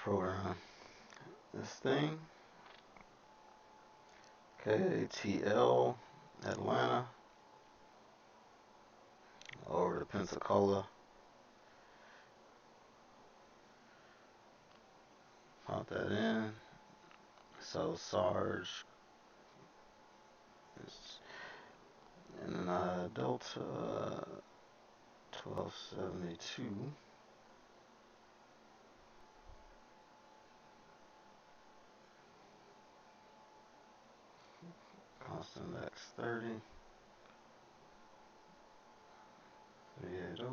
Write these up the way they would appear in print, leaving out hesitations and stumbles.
program this thing. KATL, Atlanta, over to Pensacola. Pop that in. So Sarge, and then Delta 1272. Constant X30. 380.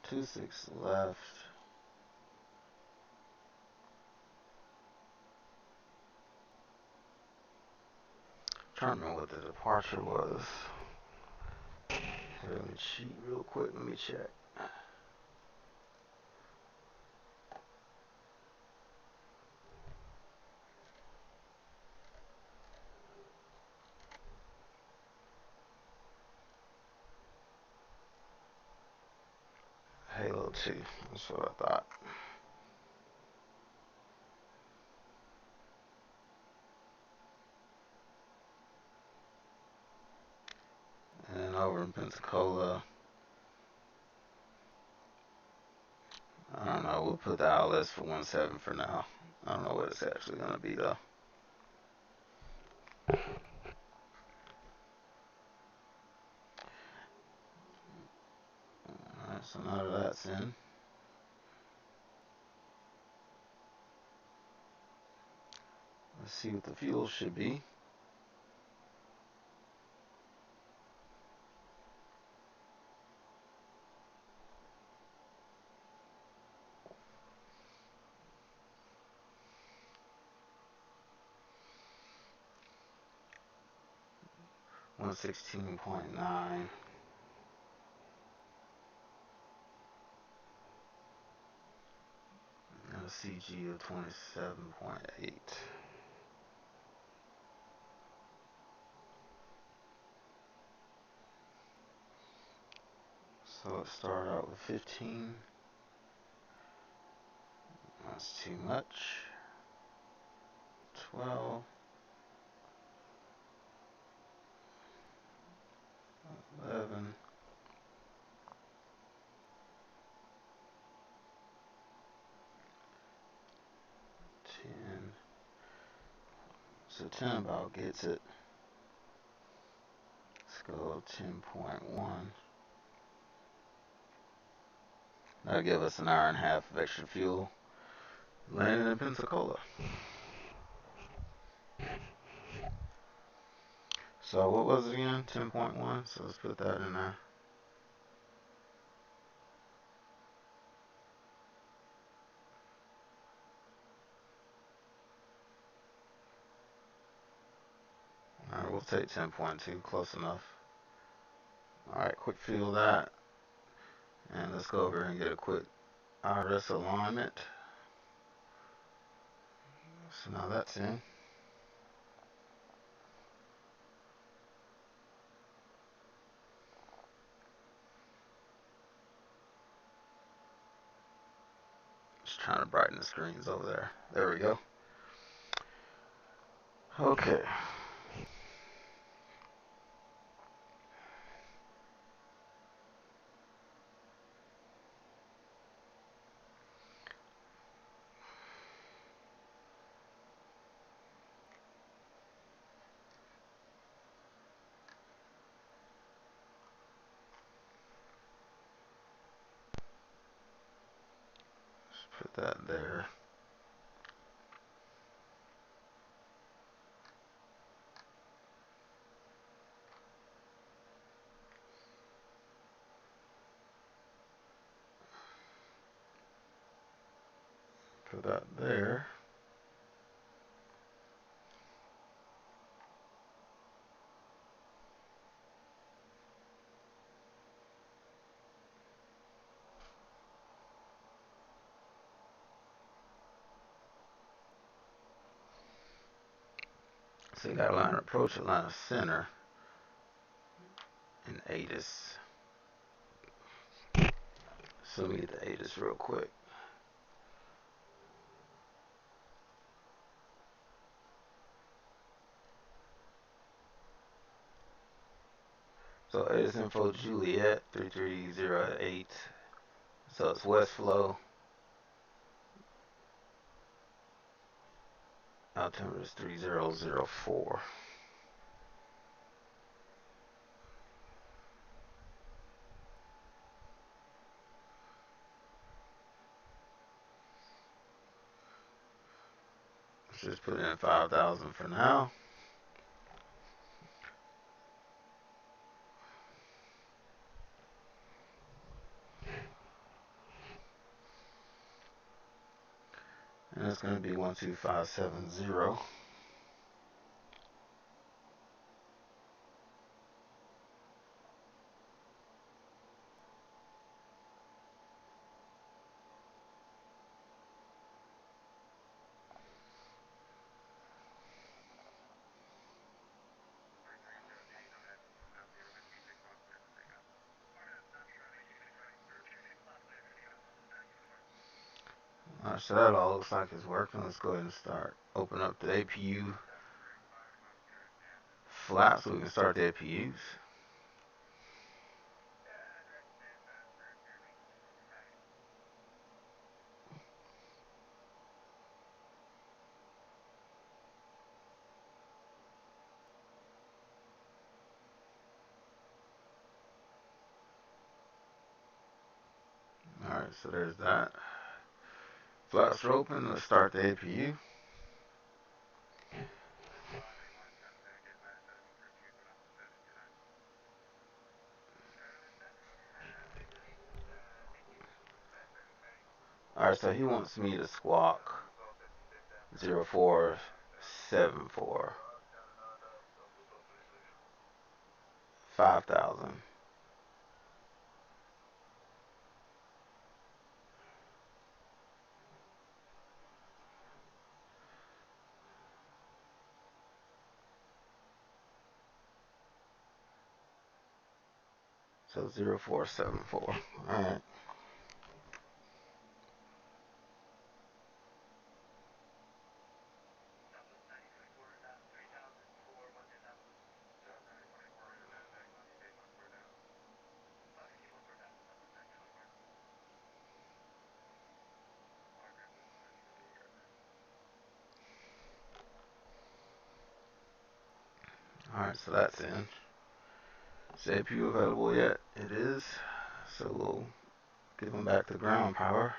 Two six left. Trying to remember what the departure was. Here, let me cheat real quick. Let me check. Halo 2. That's what I thought. And over in Pensacola, I don't know. We'll put the outlets for 17 for now. I don't know what it's actually going to be, though. Alright, so now that that's in, let's see what the fuel should be. $116.9. And a CG of 27.8. So let's start out with 15. That's too much. 12. 11. 10. So 10 about gets it. Let's go 10.1. That'll give us an hour and a half of extra fuel. Landing in Pensacola. So what was it again? 10.1. So let's put that in there. Alright, we'll take 10.2. Close enough. Alright, quick fuel that. And let's go over and get a quick IRS alignment. So now that's in. Just trying to brighten the screens over there. There we go. Okay. Just put that there. Put that there. So you got to line approach at line of center in ATIS. So let me get the ATIS real quick. So ATIS info Juliet 330 at 8. So it's west flow. Altimeter is 3004. Let's just put in 5,000 for now. And it's going to be 12570. Alright, so that all looks like it's working. Let's go ahead and start. Open up the APU flap so we can start the APUs. Alright, so there's that. Flaps are open. Let's start the APU. Alright, so he wants me to squawk 0474 5,000. So 0474. Alright. Alright, so that's in. Is the APU available yet? It is. So we'll give them back the ground power.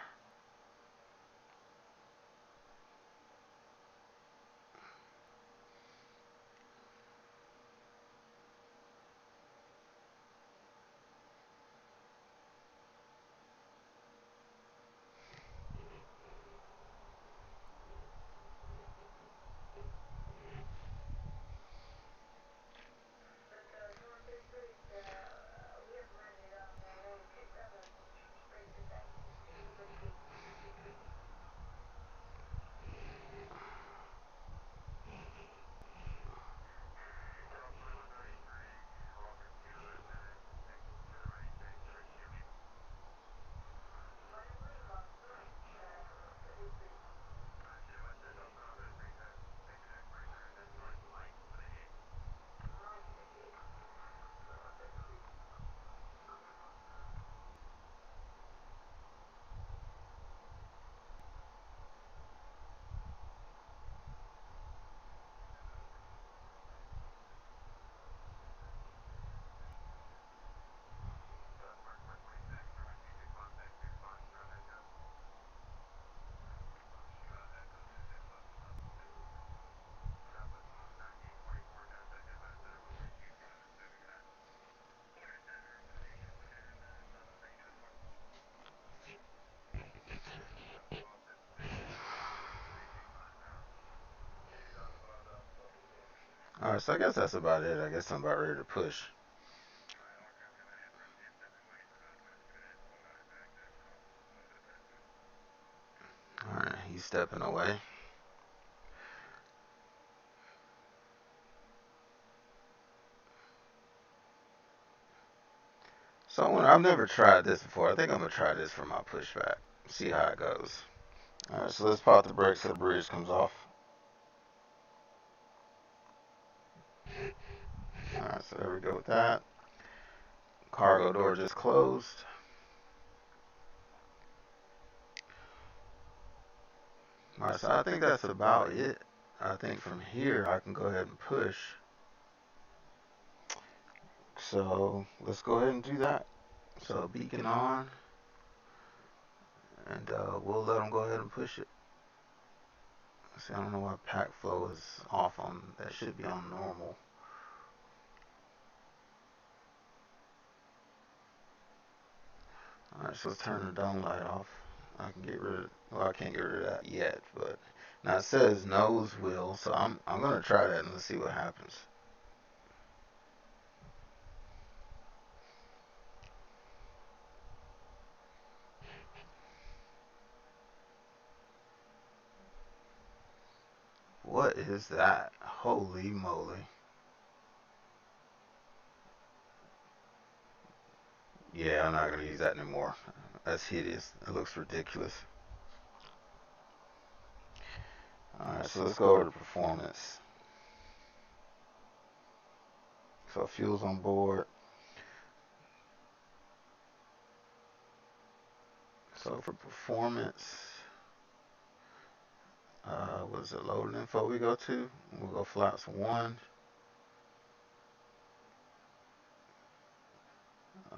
Alright, so I guess that's about it. I guess I'm about ready to push. Alright, he's stepping away. So I've never tried this before. I think I'm gonna try this for my pushback. See how it goes. Alright, so let's pop the brakes so the bridge comes off. Alright, so there we go with that. Cargo door just closed. Alright, so I think that's about it. I think from here I can go ahead and push. So let's go ahead and do that. So beacon on, and we'll let them go ahead and push it. See, I don't know why pack flow is off on, that should be on normal. Alright, so let's turn the dome light off. I can get rid of, well, I can't get rid of that yet, but now it says nose wheel, so I'm gonna try that and let's see what happens. What is that? Holy moly. Yeah, I'm not gonna use that anymore. That's hideous. It looks ridiculous. Alright, so let's go over to performance. So fuel's on board. So for performance, what is it, loading info we go to? We'll go flaps 1.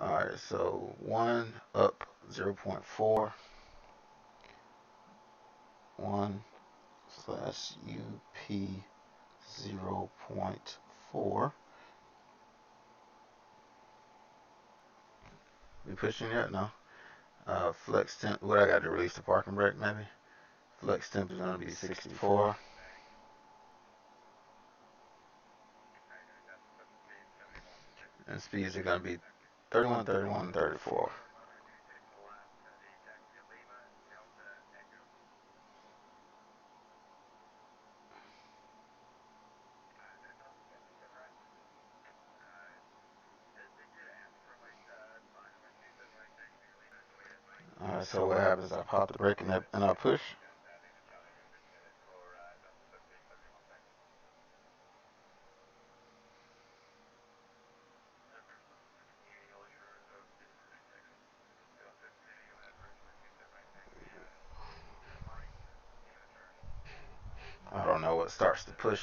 Alright, so 1 up 0.4. 1 slash UP 0.4. We pushing yet? No. Flex temp, what I got to release the parking brake maybe? Flex temp is going to be 64. And speeds are going to be 31, 31, 34. Alright, so what happens? I pop the brake and I push. I don't know what starts to push.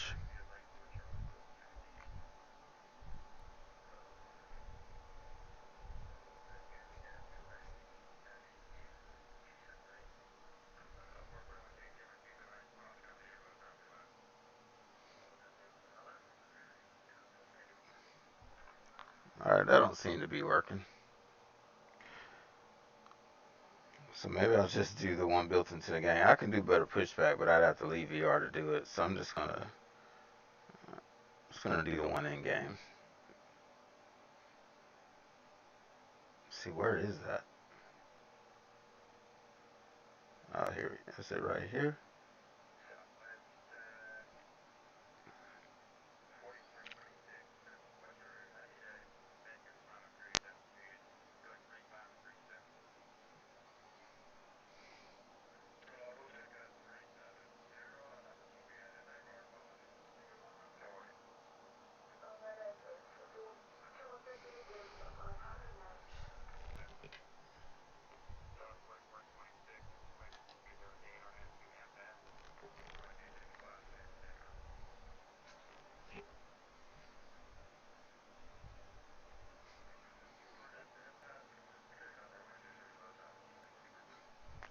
Alright, that don't seem to be working. So maybe I'll just do the one built into the game. I can do better pushback, but I'd have to leave VR to do it. So I'm just gonna do the one in game. See, where is that? Oh, here. Is it right here?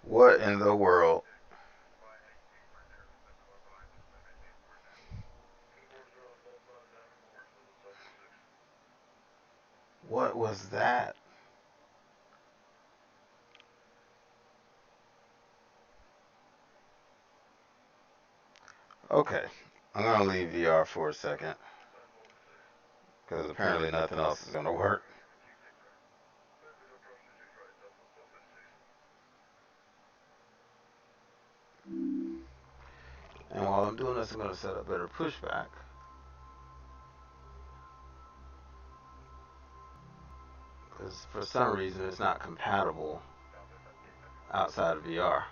What in the world? What was that? Okay, I'm gonna leave VR for a second because apparently nothing else is gonna work. And while I'm doing this, I'm gonna set up better pushback. because for some reason it's not compatible outside of VR.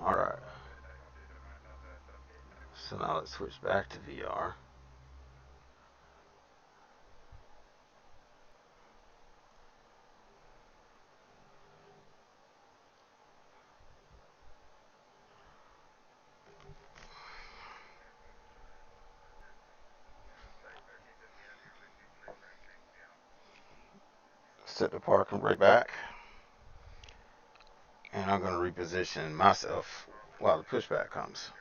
Alright, so now let's switch back to VR. Set the parking brake back, and I'm going to reposition myself while the pushback comes.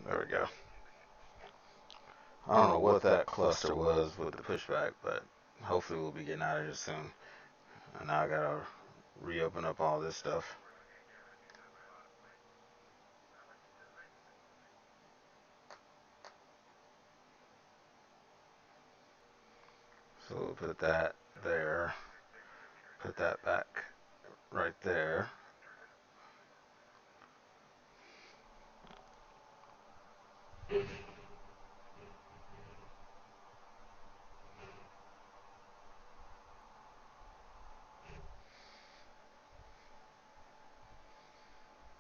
There we go. I don't know what that cluster was with the pushback, but hopefully we'll be getting out of here soon. And now I gotta reopen up all this stuff. So we'll put that there, put that back right there.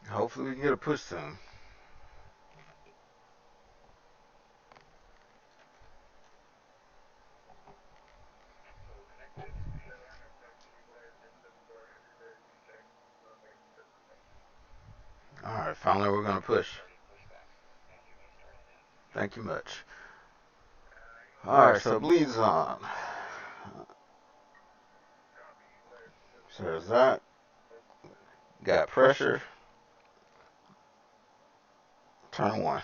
Hopefully we can get a push soon. Alright, finally we're gonna push. Thank you much. Alright, so bleed's on. So there's that. Got pressure. Turn one.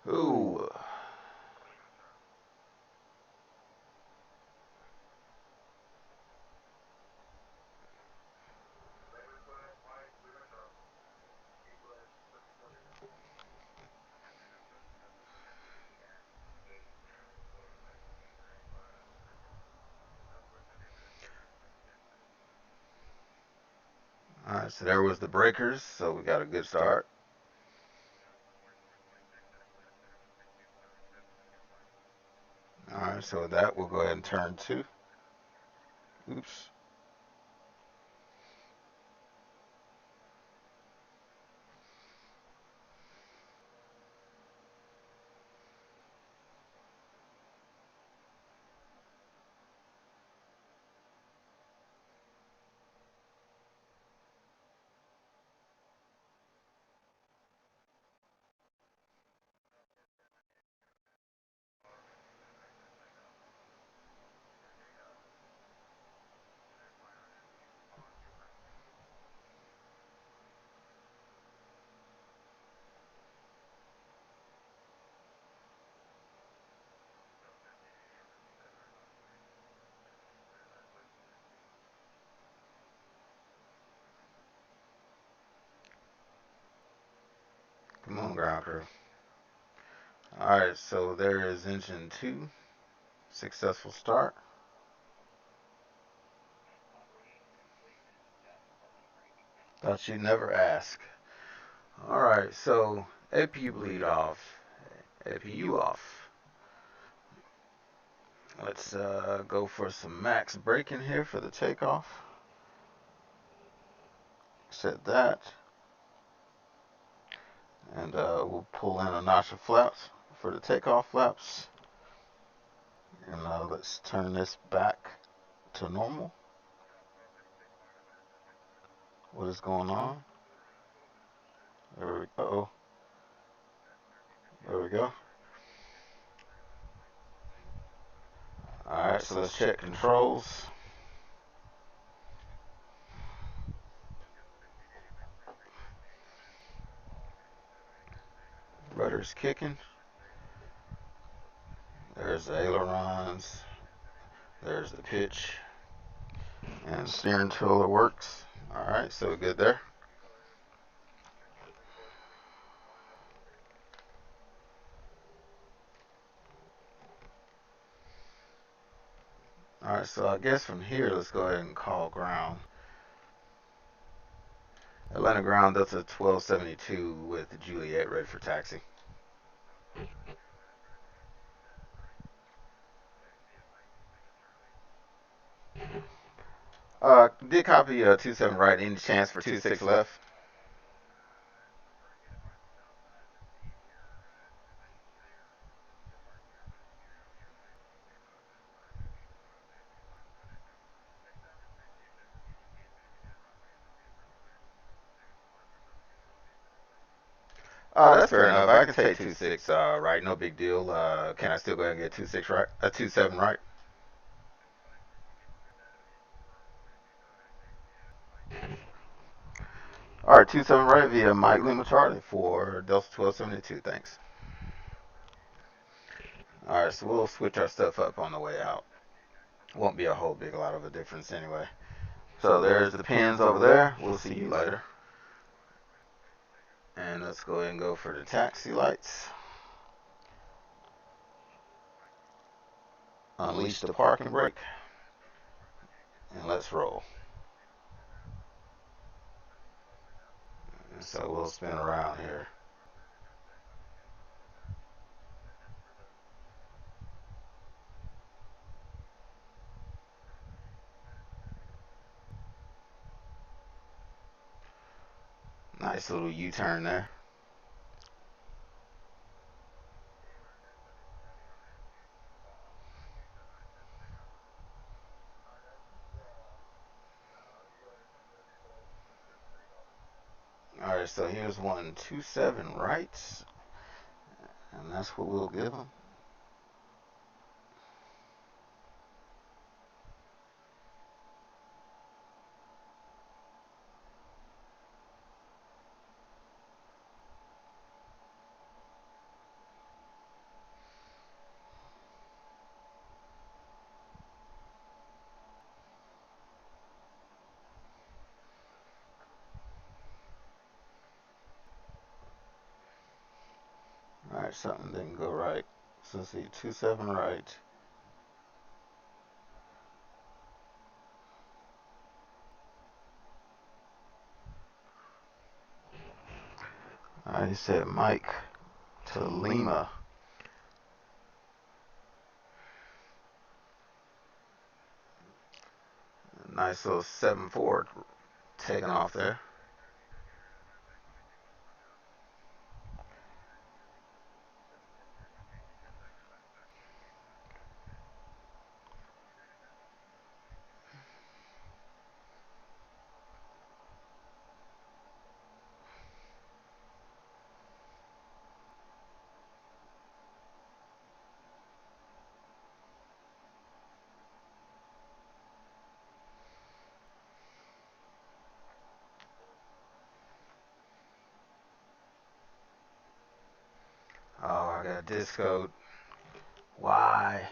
Ooh. Alright, so there was the breakers, so we got a good start. Alright, so with that we'll go ahead and turn two. Oops. Come on, ground crew. Alright, so there is engine two. Successful start. Thought you'd never ask. Alright, so APU bleed off. APU off. Let's go for some max braking here for the takeoff. Set that. And we'll pull in a notch of flaps for the takeoff flaps. And let's turn this back to normal. What is going on? There we go. There we go. Alright, so let's check controls. Rudder's kicking. There's the ailerons. There's the pitch. And steering tiller works. Alright, so good there. Alright, so I guess from here, let's go ahead and call ground. Atlanta ground, that's a 1272 with Juliet ready for taxi. Did copy 27 right. Any chance for 26 left? That's fair enough. I can take 26 right. No big deal. Can I still go ahead and get 26 right? 27 right? All right, 27 right via Mike Lima Charlie for Delta 1272. Thanks. All right, so we'll switch our stuff up on the way out. Won't be a whole big lot of a difference anyway. So there's the pins over there. We'll see you later. And let's go ahead and go for the taxi lights. Unleash the parking brake. And let's roll. So we'll spin around here. Nice little U-turn there. Alright, so here's 127 right. And that's what we'll give them. Alright, something didn't go right. So let's see, 27 right. I said Mike to Lima. Nice little 7-4 taking off there. Oh, I got discoed. Why?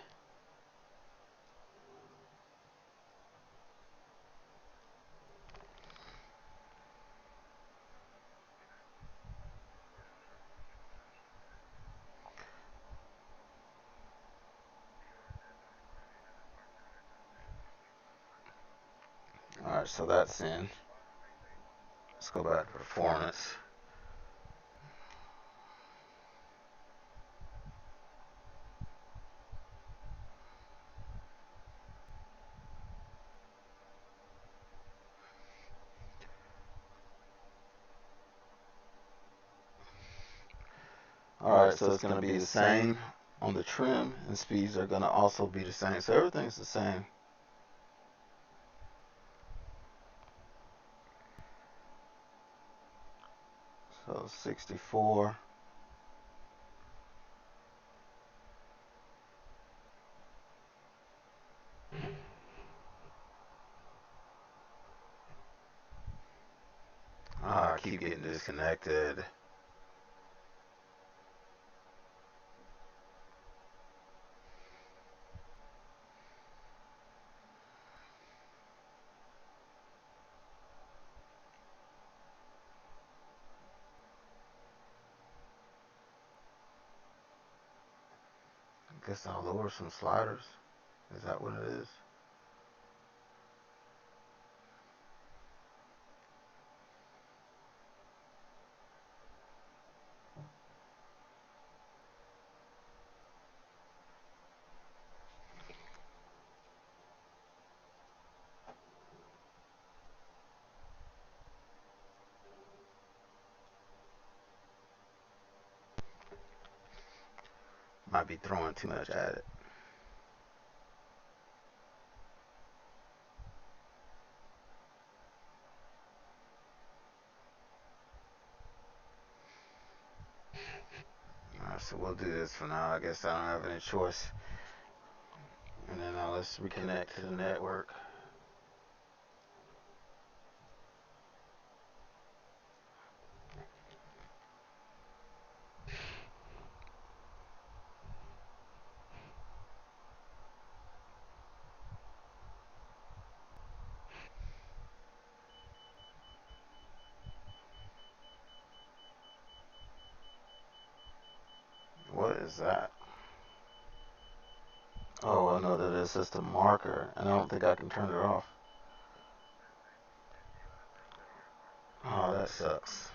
Alright, so that's in. go back to performance. Alright, so it's going to be the same on the trim, and speeds are going to also be the same. So everything's the same. So 64. I keep getting disconnected. I guess I'll lower some sliders. Is that what it is? Might be throwing too much at it. Alright, so we'll do this for now. I guess I don't have any choice. And then now let's reconnect to the network. What is that? Oh, I know that it's just a marker, and I don't think I can turn it off. Oh, that sucks.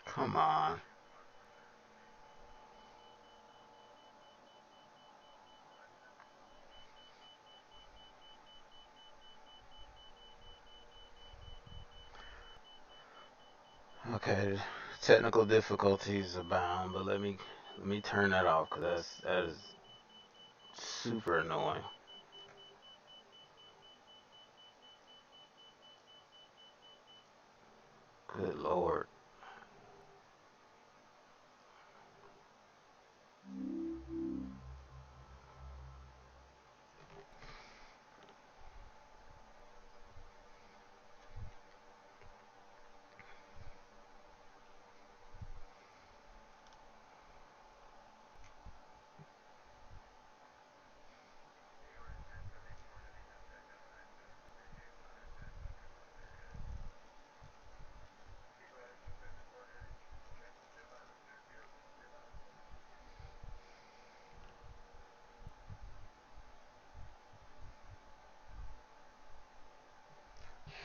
Come on. Okay, technical difficulties abound, but let me turn that off, because that is super annoying. Good Lord.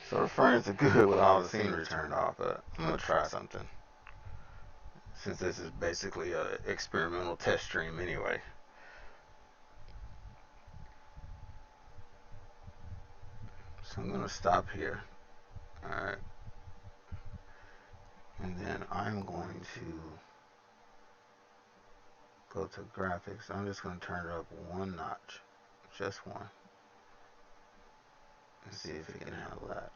So the frames are good with all the scenery turned off, but I'm going to try something, since this is basically an experimental test stream anyway. So I'm going to stop here. Alright. And then I'm going to go to graphics. I'm just going to turn it up one notch. Just one. Let's see if it can handle that.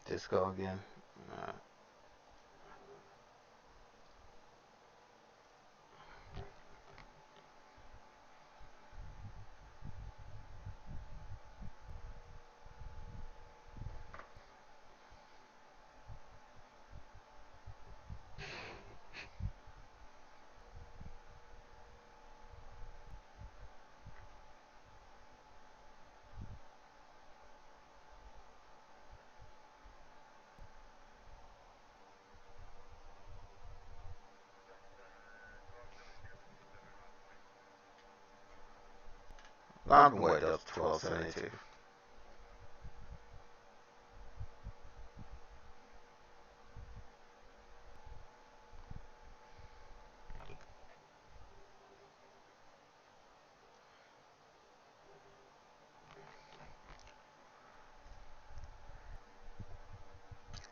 Just go again. Alright. Line and weight, Delta1272.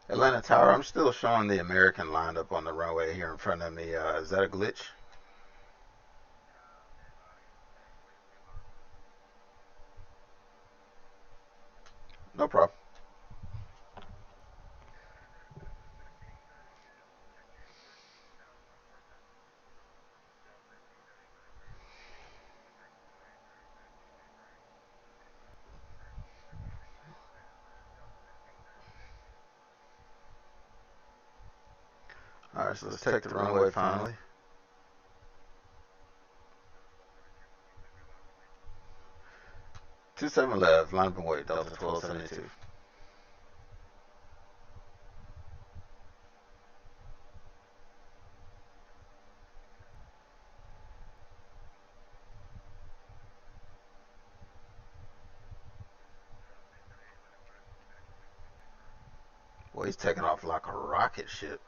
Atlanta Tower, I'm still showing the American lined up on the runway here in front of me. Is that a glitch? No problem. Alright, so let's take the runway finally. Two seven left, line up and wait, Delta1272. Well, he's taking off like a rocket ship.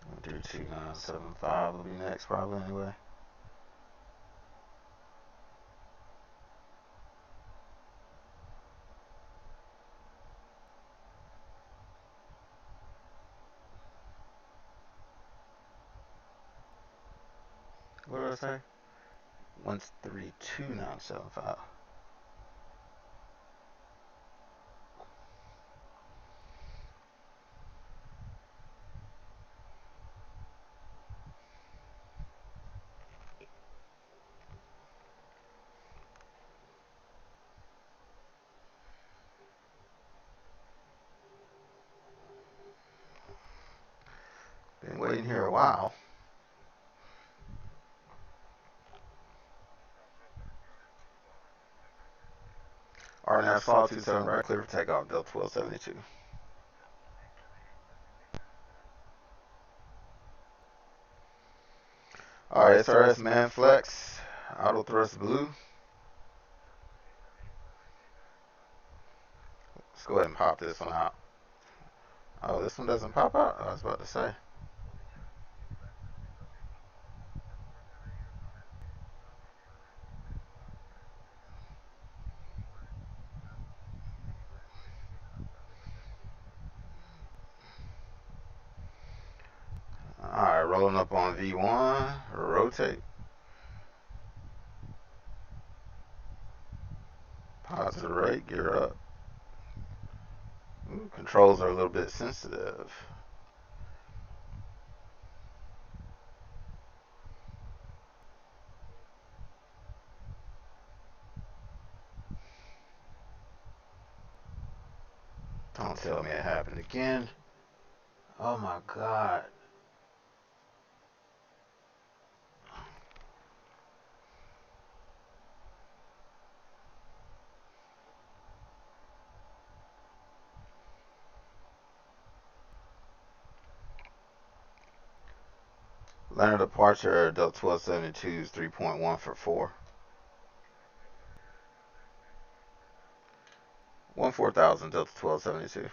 We'll do 2975 will be next probably anyway. What did I say? 132975. Been waiting here a while. RNAV fall 27 right, clear for takeoff, Delta 1272. Alright, SRS man flex, auto thrust blue. Let's go ahead and pop this one out. Oh, this one doesn't pop out? I was about to say. Alright, rolling up on V1, rotate. Positive rate, gear up. Ooh, controls are a little bit sensitive. Don't tell me it happened again. Oh my god. Line of departure, DAL1272 is 3.1 for 4. 14,000 DAL1272.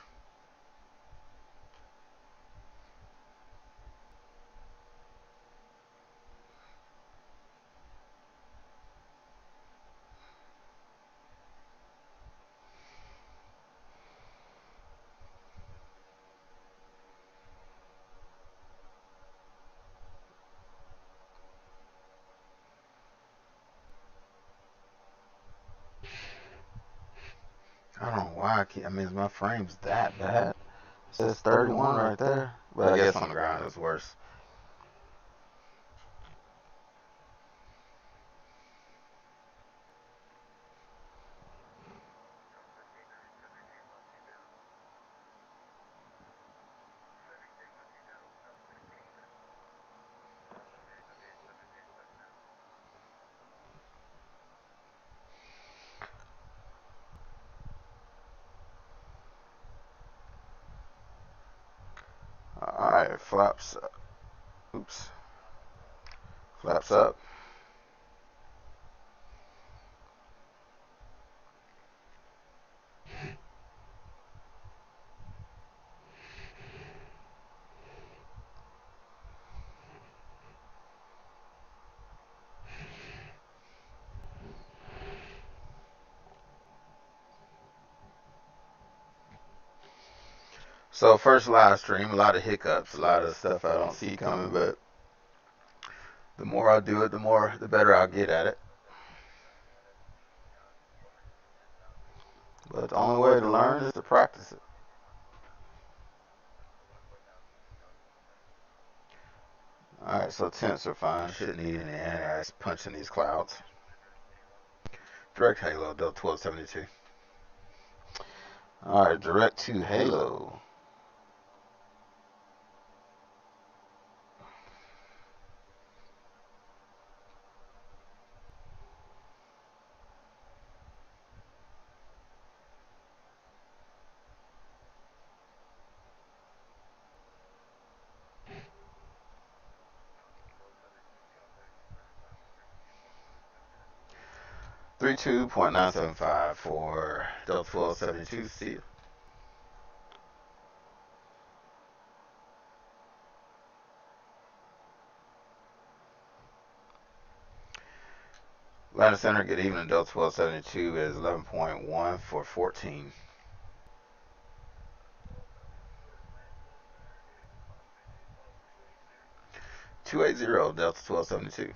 I don't know why I can't. I mean, my frame's that bad. It says 31 right there. But I guess on the ground it's worse. Alright, flaps. Oops. Flaps up. So first live stream, a lot of hiccups, a lot of stuff I don't see coming, but the more I do it, the better I'll get at it. But the only way to learn is to practice it. Alright, so temps are fine. Shouldn't need any anti-ice punching these clouds. Direct halo, DAL1272. Alright, direct to halo. .975 for DAL1272 seal. Atlanta Center, good evening. DAL1272 is 11.1 for 14. .280 DAL1272.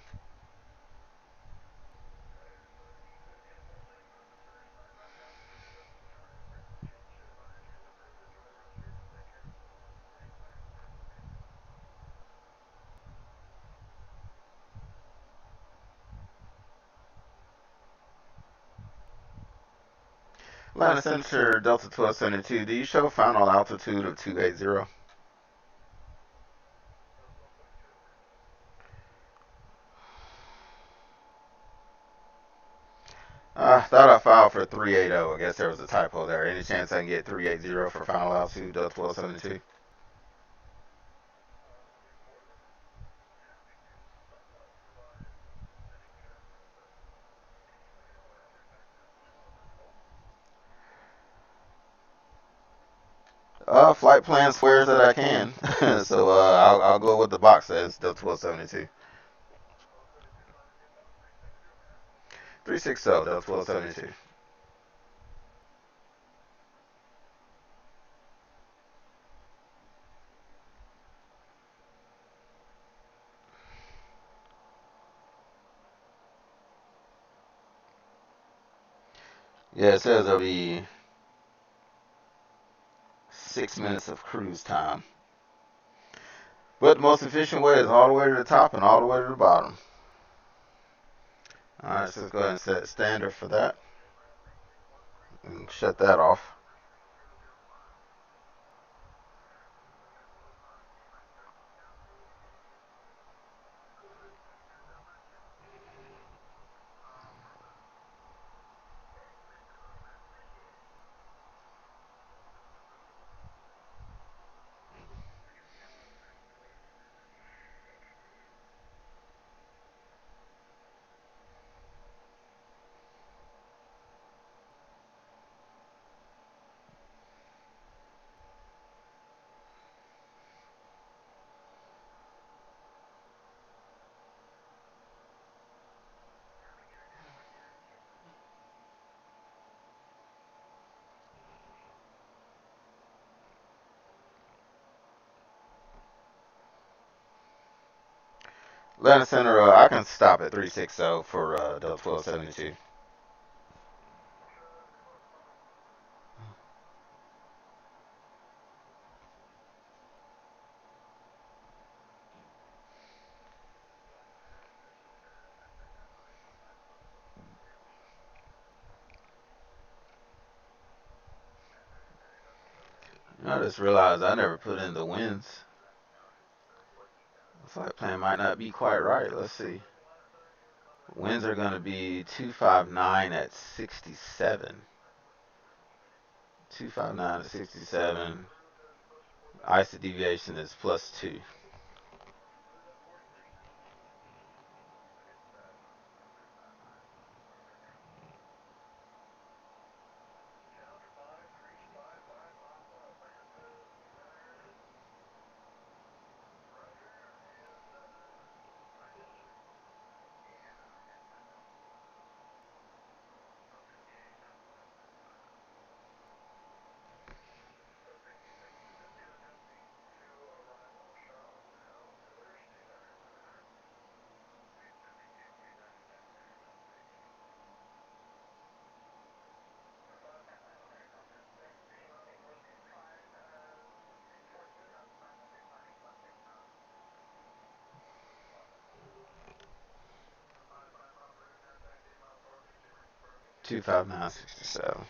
Atlanta Center, Delta 1272. Do you show final altitude of 280? I thought I filed for 380. I guess there was a typo there. Any chance I can get 380 for final altitude, Delta 1272? Flight plan swears that I can. So I'll go with the box says Delta 1272. 360 Delta 1272. Yeah, it says there'll be 6 minutes of cruise time. But the most efficient way is all the way to the top and all the way to the bottom. Alright, so let's go ahead and set standard for that. And shut that off. Landing center, I can stop at 360 for Delta 1272. I just realized I never put in the winds. The flight plan might not be quite right. Let's see. Winds are going to be 259 at 67. 259 at 67. ISO deviation is +2. Two five nine 67.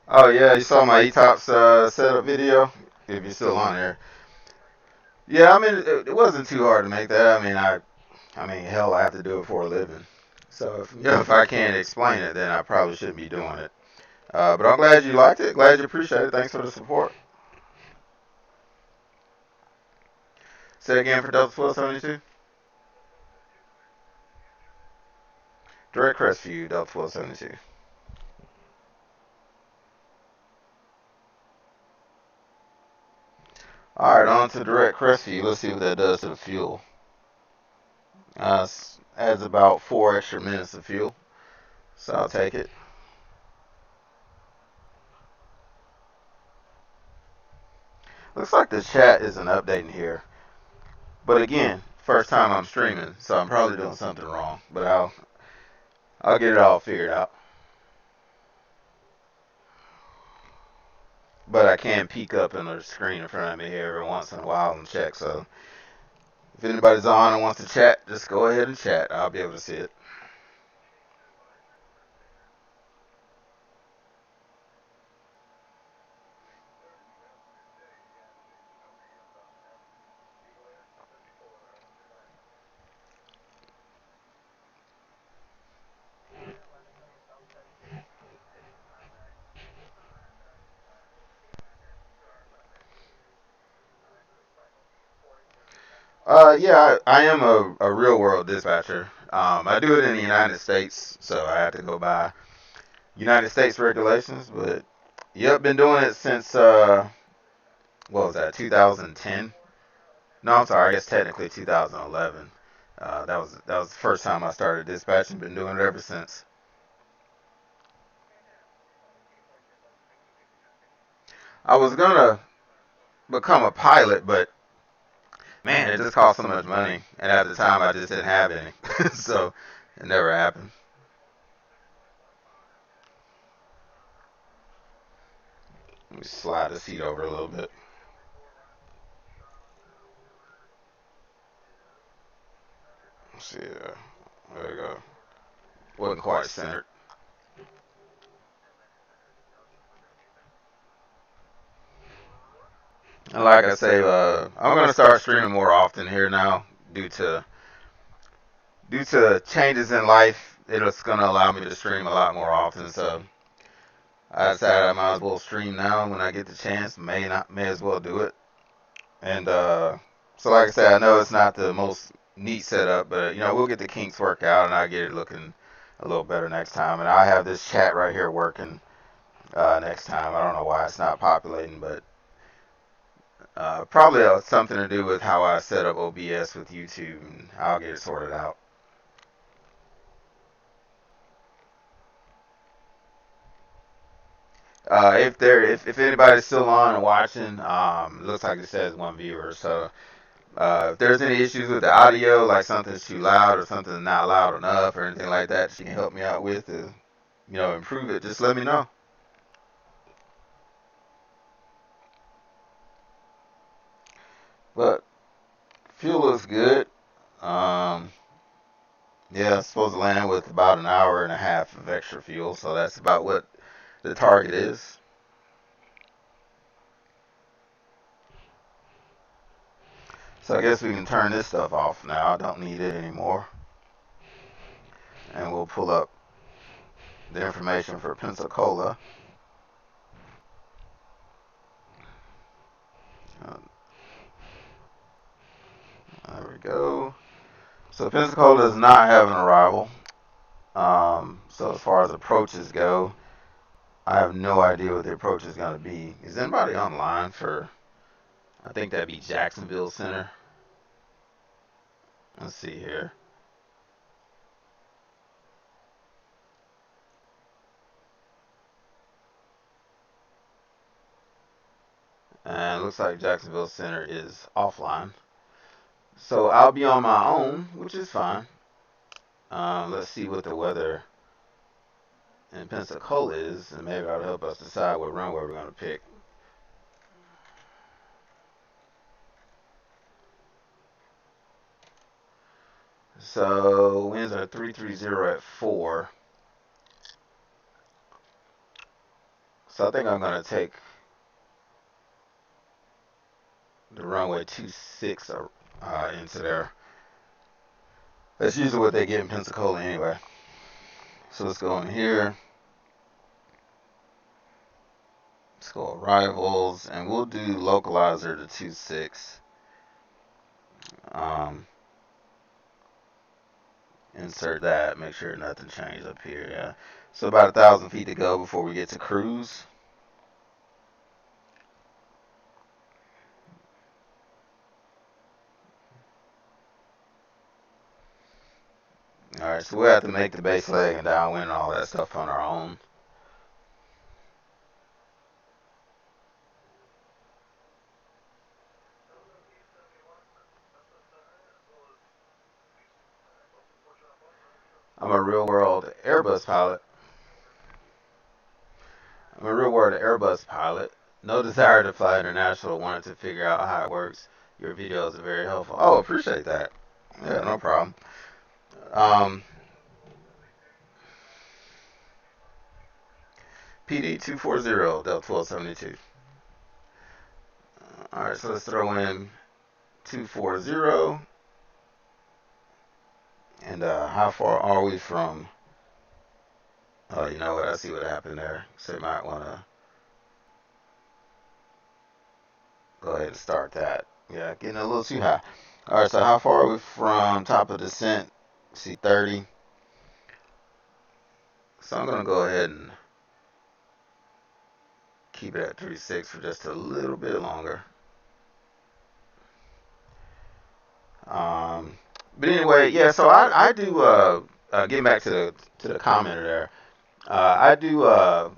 Oh yeah, you saw my ETOPS setup video. If you're still on there, yeah. I mean, it wasn't too hard to make that. I mean, hell, I have to do it for a living. So if I can't explain it, then I probably shouldn't be doing it. But I'm glad you liked it. Glad you appreciate it. Thanks for the support. Say again for Delta 1272. Direct Crestview, Delta 1272. Alright, on to direct Crestview. Let's see what that does to the fuel. Adds about 4 extra minutes of fuel, so I'll take it. Looks like the chat isn't updating here. But again, first time I'm streaming, so I'm probably doing something wrong. But I'll get it all figured out. But I can peek up in the screen in front of me here every once in a while and check. So if anybody's on and wants to chat, just go ahead and chat. I'll be able to see it. Yeah, I am a real world dispatcher. I do it in the United States, so I have to go by United States regulations. But yep, been doing it since what was that, 2010? No, I'm sorry, I guess technically 2011. That was the first time I started dispatching. Been doing it ever since. I was gonna become a pilot, but man, it just cost so much money, and at the time I just didn't have any, so it never happened. Let me slide the seat over a little bit. Let's see, there we go. Wasn't quite centered. And like I say, I'm gonna start streaming more often here now due to changes in life. It's gonna allow me to stream a lot more often. So I decided I might as well stream now when I get the chance. May as well do it. And so like I said, I know it's not the most neat setup, but we'll get the kinks worked out, and I'll get it looking a little better next time. And I have this chat right here working next time. I don't know why it's not populating, but probably something to do with how I set up OBS with YouTube, and I'll get it sorted out. If anybody's still on and watching, looks like it says one viewer. So if there's any issues with the audio, like something's too loud or something's not loud enough or anything like that, she can help me out with to improve it. Just let me know. But fuel looks good. Um, yeah, it's supposed to land with about an hour and a half of extra fuel, so that's about what the target is. So I guess we can turn this stuff off now. I don't need it anymore. And we'll pull up the information for Pensacola. Uh, there we go. So Pensacola does not have an arrival. So as far as approaches go, I have no idea what the approach is going to be. Is anybody online for, I think that'd be Jacksonville Center. Let's see here. And it looks like Jacksonville Center is offline. So I'll be on my own, which is fine. Let's see what the weather in Pensacola is, and maybe that'll help us decide what runway we're going to pick. So winds are 330 at 4. So I think I'm going to take the runway 26 into there. That's usually what they get in Pensacola anyway. So let's go in here. Let's go arrivals, and we'll do localizer to 26. Um, insert that. Make sure nothing changed up here. Yeah. So about 1,000 feet to go before we get to cruise. Alright, so we'll have to make the base leg and downwind and all that stuff on our own. I'm a real world Airbus pilot. No desire to fly international. Wanted to figure out how it works. Your videos are very helpful. Oh, appreciate that. Yeah, no problem. PD 240 DAL1272. Alright, so let's throw in 240. And how far are we from? Oh, you know what? I see what happened there. So you might want to go ahead and start that. Yeah, getting a little too high. Alright, so how far are we from top of descent? See 30. So I'm going to go ahead and keep it at 36 for just a little bit longer. But anyway, yeah, so I do, getting back to the commenter there, I do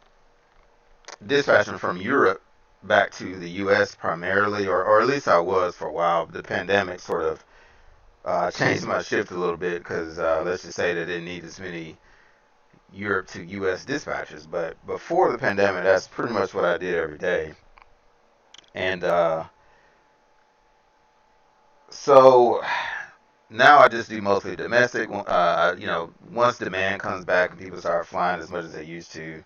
dispatching from Europe back to the U.S. primarily, or at least I was for a while. The pandemic sort of changed my shift a little bit because let's just say they didn't need as many Europe to U.S. dispatches. But before the pandemic, that's pretty much what I did every day. And so now I just do mostly domestic. Once demand comes back and people start flying as much as they used to,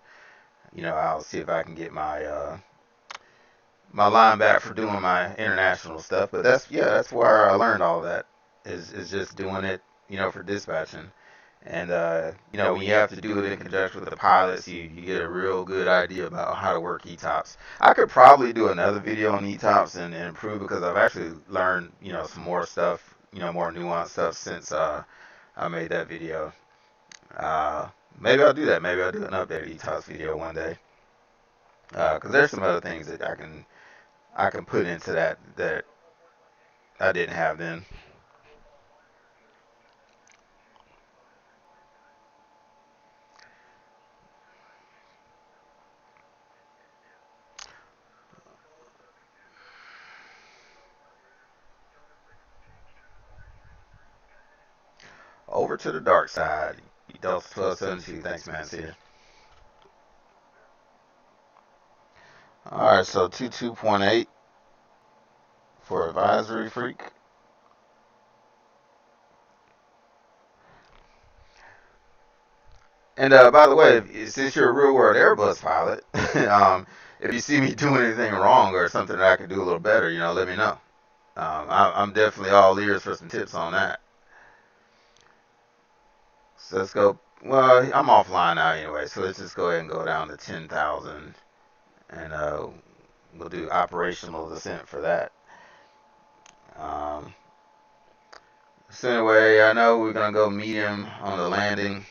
I'll see if I can get my line back for doing my international stuff. But that's where I learned all that is just doing it, for dispatching. And when you have to do it in conjunction with the pilots, you get a real good idea about how to work ETOPS. I could probably do another video on ETOPS and improve because I've actually learned, some more stuff, more nuanced stuff since I made that video. Maybe I'll do that. Maybe I'll do an updated ETOPS video one day. Because there's some other things that I can put into that I didn't have then. Over to the dark side. DAL1272. Thanks, man. See you. Alright, so 22.8 for advisory freak. And by the way, since you're a real world Airbus pilot, if you see me doing anything wrong or something that I could do a little better, let me know. I'm definitely all ears for some tips on that. So let's go. Well, I'm offline now anyway, so let's just go ahead and go down to 10,000, and we'll do operational descent for that. So anyway, I know we're gonna go medium on the landing.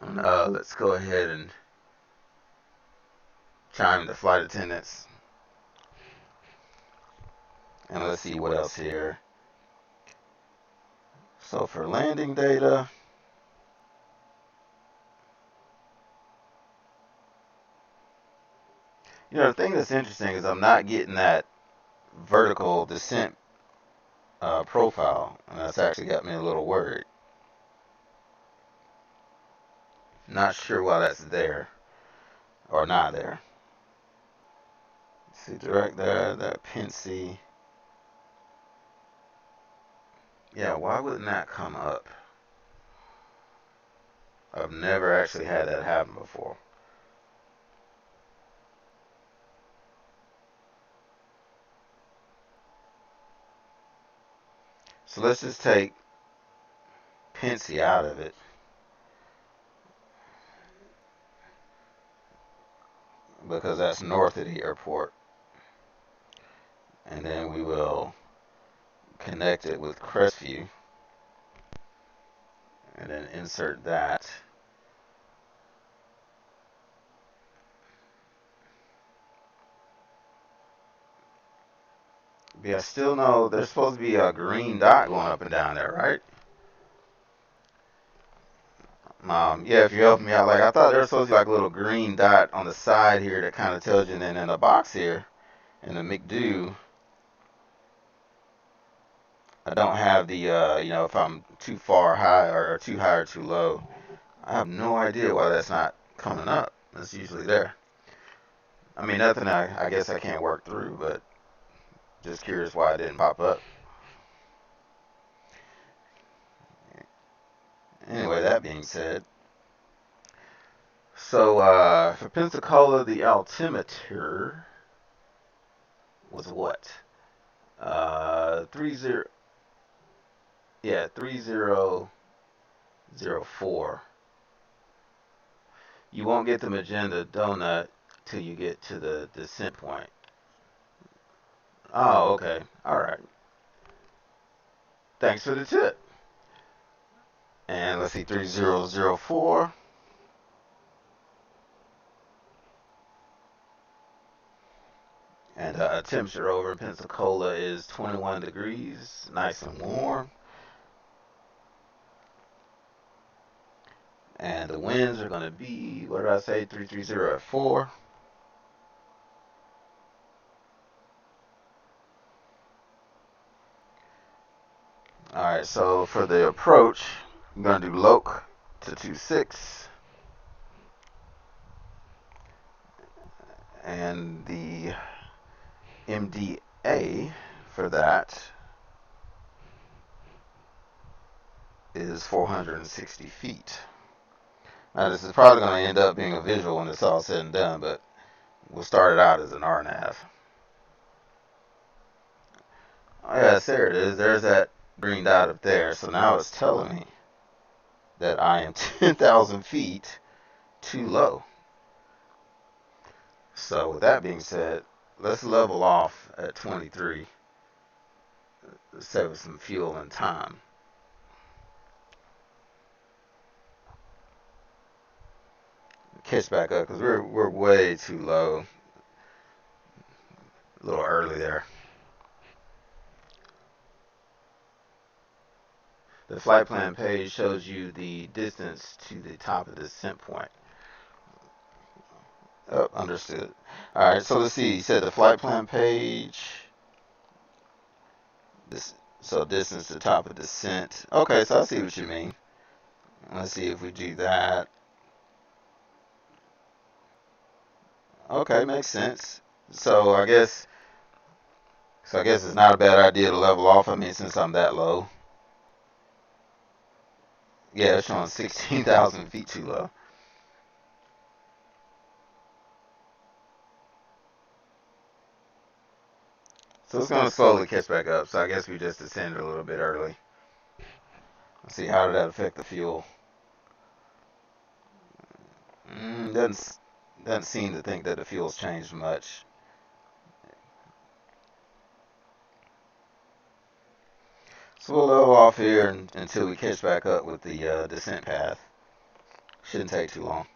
Let's go ahead and chime the flight attendants. And let's see what else here. So for landing data, the thing that's interesting is I'm not getting that vertical descent profile, and that's actually got me a little worried. Not sure why that's there or not there. See, direct there, that Pensy. Yeah, why wouldn't that come up? I've never actually had that happen before. So let's just take Pensy out of it. Because that's north of the airport. And then we will connect it with Crestview. And then insert that. But I still know there's supposed to be a green dot going up and down there, right? Yeah, if you're helping me out, like I thought there was supposed to be like a little green dot on the side here that kind of tells you, and then in the box here, in the McDo, I don't have the, if I'm too far high or too high or too low. I have no idea why that's not coming up. It's usually there. I mean, nothing I guess I can't work through, but just curious why it didn't pop up. Anyway, that being said, so for Pensacola, the altimeter was what? 30, yeah, 3004. You won't get the magenta donut till you get to the descent point. Oh, okay. All right. Thanks for the tip. And let's see, 3004. And temperature over in Pensacola is 21 degrees, nice and warm. And the winds are going to be, what did I say, 330 at 4. Alright, so for the approach, I'm going to do loc to 26. And the MDA for that is 460 feet. Now this is probably going to end up being a visual when it's all said and done, but we'll start it out as an RNAV. Oh yes, there it is. There's that green dot up there. So now it's telling me that I am 10,000 feet too low. So with that being said, let's level off at 23. Save some fuel and time. Catch back up because we're way too low. A little early there. The flight plan page shows you the distance to the top of the descent point. Oh, understood. Alright, so let's see. You said the flight plan page. So distance to top of descent. Okay, so I see what you mean. Let's see if we do that. Okay, makes sense. So I guess it's not a bad idea to level off. I mean, since I'm that low. Yeah, it's showing 16,000 feet too low. So it's going to slowly catch back up. So I guess we just descended a little bit early. Let's see, how did that affect the fuel? Doesn't seem to think that the fuel's changed much. So we'll level off here until we catch back up with the descent path. Shouldn't take too long.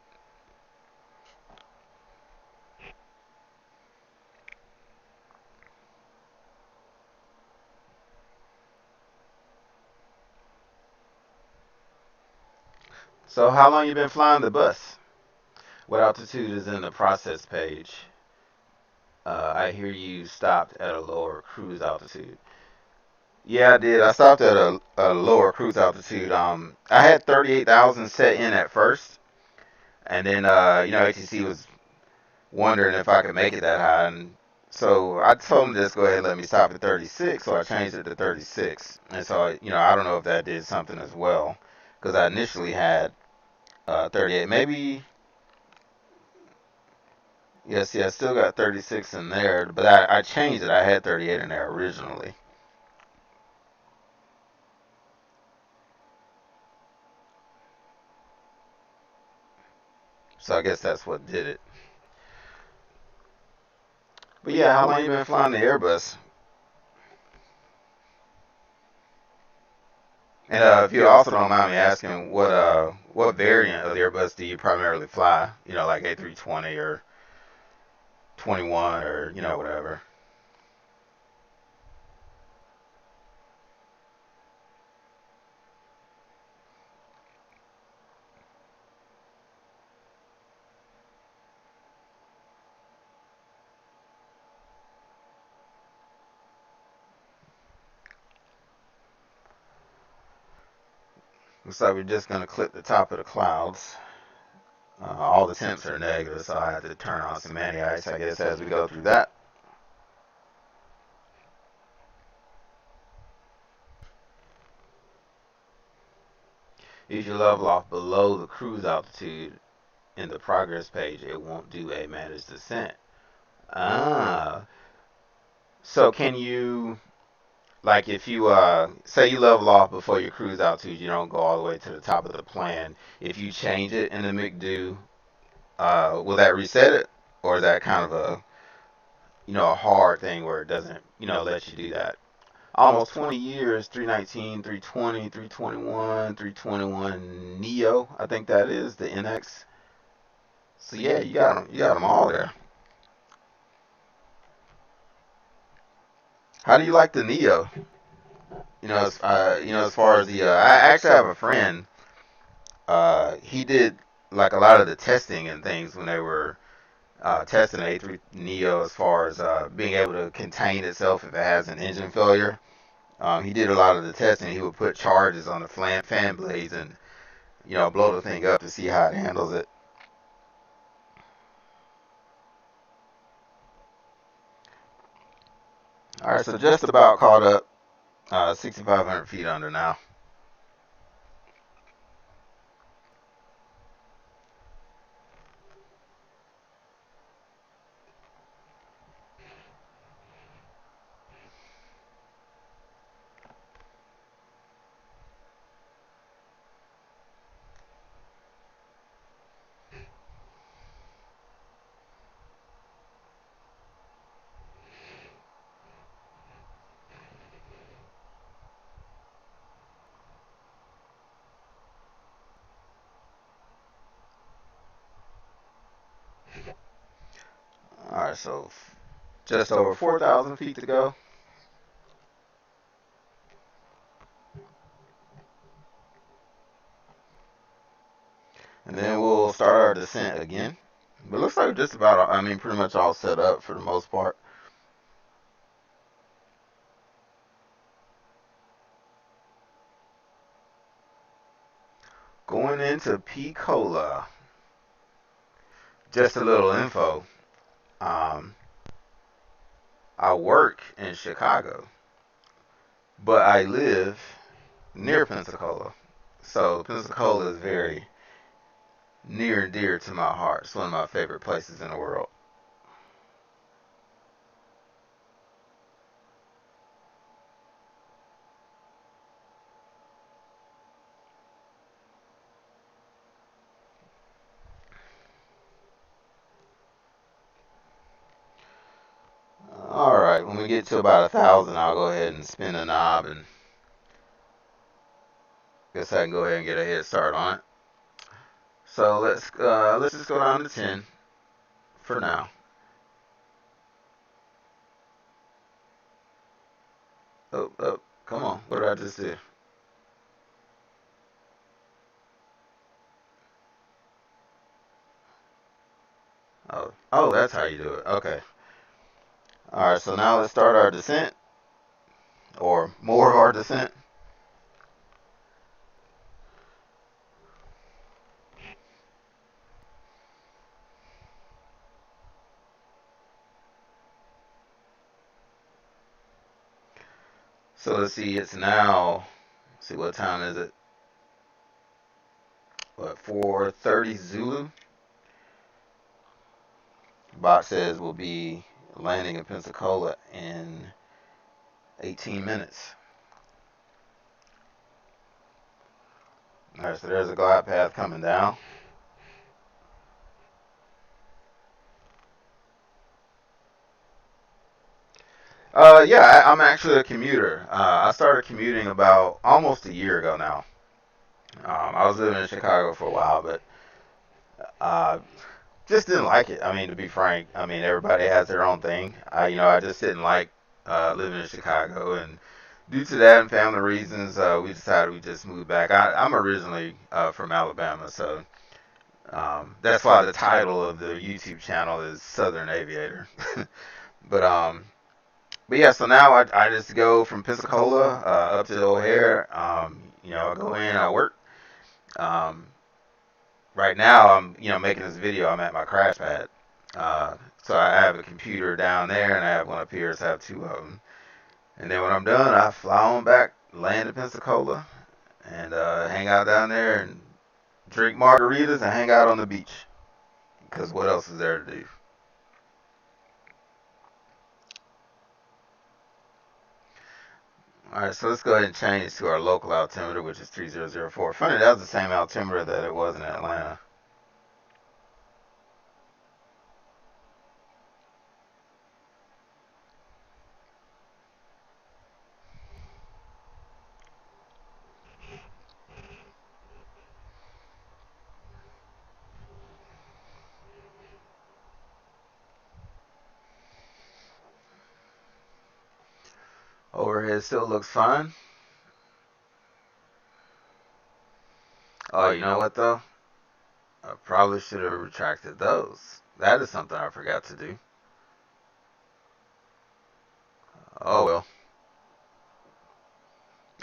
So how long you been flying the bus? What altitude is in the process page? I hear you stopped at a lower cruise altitude. Yeah, I did. I stopped at a lower cruise altitude. I had 38,000 set in at first, and then ATC was wondering if I could make it that high, and so I told them to just go ahead and let me stop at 36. So I changed it to 36, and so I don't know if that did something as well, because I initially had 38. Maybe yes, yeah, I still got 36 in there, but I changed it. I had 38 in there originally. So I guess that's what did it. But yeah, how long you been flying the Airbus? And if you also don't mind me asking, what variant of the Airbus do you primarily fly? Like A320 or 21 or whatever. Looks like we're just going to clip the top of the clouds. All the temps are negative, so I have to turn on some anti-ice, I guess, as we go through that. If you level off below the cruise altitude in the progress page, it won't do a managed descent. So can you, like if you, say you level off before your cruise altitude, you don't go all the way to the top of the plan. If you change it in the McDo, will that reset it? Or is that kind of a hard thing where it doesn't, let you do that? Almost 20 years, 319, 320, 321, 321 Neo, I think that is, the NX. So yeah, you got them all there. How do you like the Neo? As far as I actually have a friend. He did like a lot of the testing and things when they were testing the A3 Neo as far as being able to contain itself if it has an engine failure. He did a lot of the testing. He would put charges on the fan blades and blow the thing up to see how it handles it. All right, so just about caught up. 6,500 feet under now. All right, so just over 4,000 feet to go. And then we'll start our descent again. But it looks like just about, pretty much all set up for the most part. Going into Pensacola, just a little info. Um, I work in Chicago, but I live near Pensacola. So Pensacola is very near and dear to my heart. It's one of my favorite places in the world. All right, when we get to about 1,000, I'll go ahead and spin the knob, and guess I can go ahead and get a head start on it. So let's just go down to 10 for now. Oh, come on. What did I just do? Oh, that's how you do it. Okay. All right, so now let's start our descent, or more of our descent. So let's see, it's now, let's see, what time is it? What, 4:30 Zulu? Bot says we'll be landing in Pensacola in 18 minutes. All right, so there's a glide path coming down. Yeah, I'm actually a commuter. I started commuting about almost a year ago now. I was living in Chicago for a while, but uh, just didn't like it. To be frank, everybody has their own thing. I just didn't like living in Chicago, and due to that and family reasons, we decided we just moved back. I'm originally from Alabama, so that's why the title of the YouTube channel is Southern Aviator. but um, but yeah, so now I just go from Pensacola up to O'Hare. I go in, I work. Um, right now, I'm making this video. I'm at my crash pad. So I have a computer down there, and I have one up here. So I have two of them. And then when I'm done, I fly on back, land in Pensacola, and hang out down there and drink margaritas and hang out on the beach. Because what else is there to do? Alright, so let's go ahead and change to our local altimeter, which is 3004. Funny, that was the same altimeter that it was in Atlanta. Overhead still looks fine. Oh, you know what though? I probably should have retracted those. That is something I forgot to do. Oh well.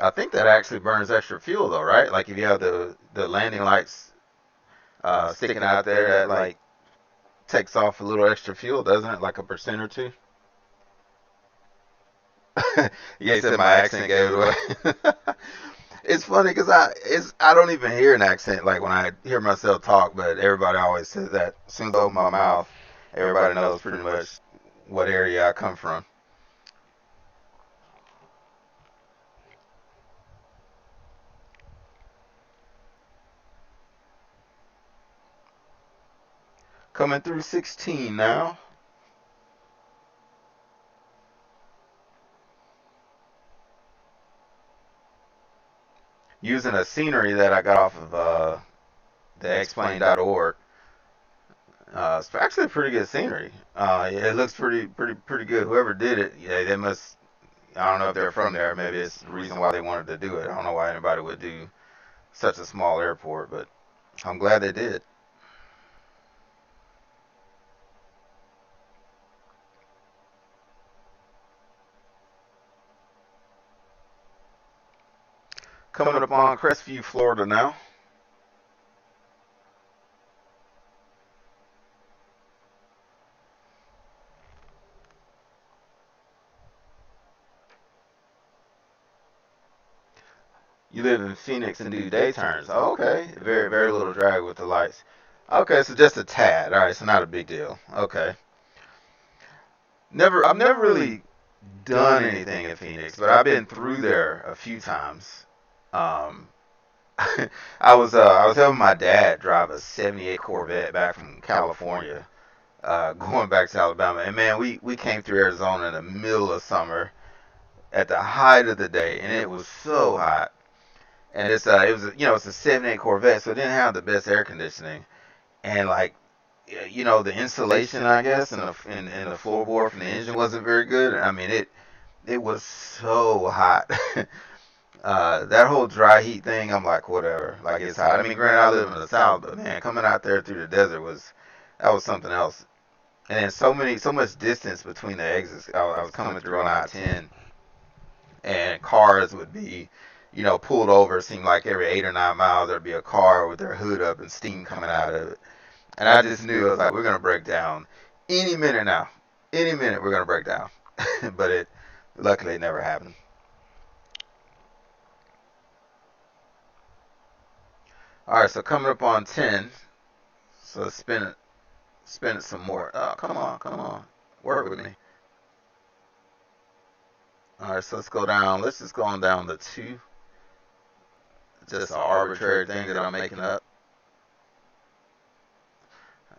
I think that actually burns extra fuel though, right? Like if you have the landing lights sticking out there, that like takes off a little extra fuel, doesn't it? Like a percent or two. Yeah, you said my accent gave it away. It's funny because I don't even hear an accent like when I hear myself talk, but everybody always says that. As soon as I open my mouth, everybody knows pretty much what area I come from. Coming through 16 now. Using a scenery that I got off of the explain.org. It's actually pretty good scenery. It looks pretty good. Whoever did it, yeah, they must. I don't know if they're from there. Maybe it's the reason why they wanted to do it. I don't know why anybody would do such a small airport, but I'm glad they did. Coming up on Crestview, Florida now. You live in Phoenix and do day turns. Oh, okay. Very little drag with the lights. Okay, so just a tad. All right, so not a big deal. Okay. I've never really done anything in Phoenix, but I've been through there a few times. Um, I was helping my dad drive a '78 Corvette back from California, going back to Alabama, and man, we came through Arizona in the middle of summer at the height of the day, and it was so hot. And it was it's a '78 Corvette, so it didn't have the best air conditioning, and like the insulation I guess and the floorboard from the engine wasn't very good. I mean it was so hot. That whole dry heat thing, I'm like, whatever. Like it's hot. I mean, granted, I live in the south, but man, coming out there through the desert was something else. And then so much distance between the exits. I was coming through on I-10, and cars would be, pulled over. It seemed like every 8 or 9 miles there'd be a car with their hood up and steam coming out of it. And I just knew I was like, we're gonna break down any minute now. Any minute we're gonna break down. But it luckily it never happened. All right, so coming up on 10. So spin it some more. Oh, come on, work with me. All right, so let's go down. Let's just go on down to two. Just an arbitrary thing that I'm making up.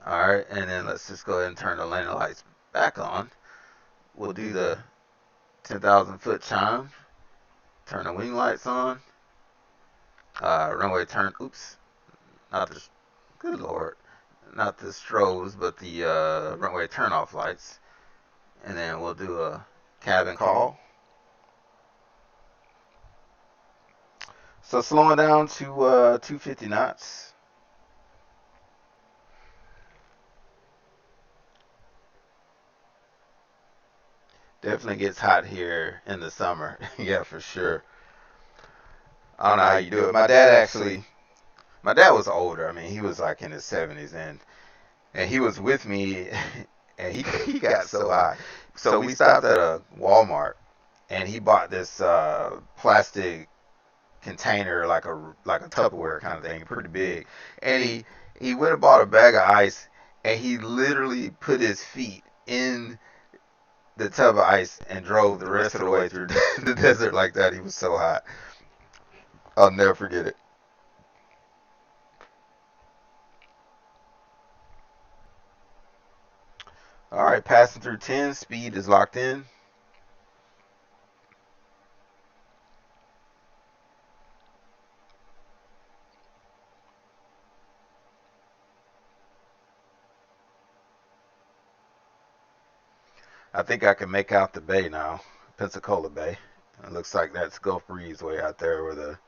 All right, and then let's just go ahead and turn the landing lights back on. We'll do the 10,000 foot chime. Turn the wing lights on. Runway turn. Oops, not the. Good lord, not the strobes, but the runway turn off lights. And then we'll do a cabin call. So slowing down to 250 knots. Definitely gets hot here in the summer. Yeah, for sure. I don't know how you do it. My dad actually my dad was older. I mean, he was like in his 70s, and he was with me, and he got so high. So we stopped at a Walmart, and he bought this plastic container, like a Tupperware kind of thing, pretty big. And he went and bought a bag of ice, and he literally put his feet in the tub of ice and drove the rest of the way through the desert like that. He was so hot. I'll never forget it. All right, passing through 10, speed is locked in. I think I can make out the bay now, Pensacola Bay. It looks like that's Gulf Breeze way out there where the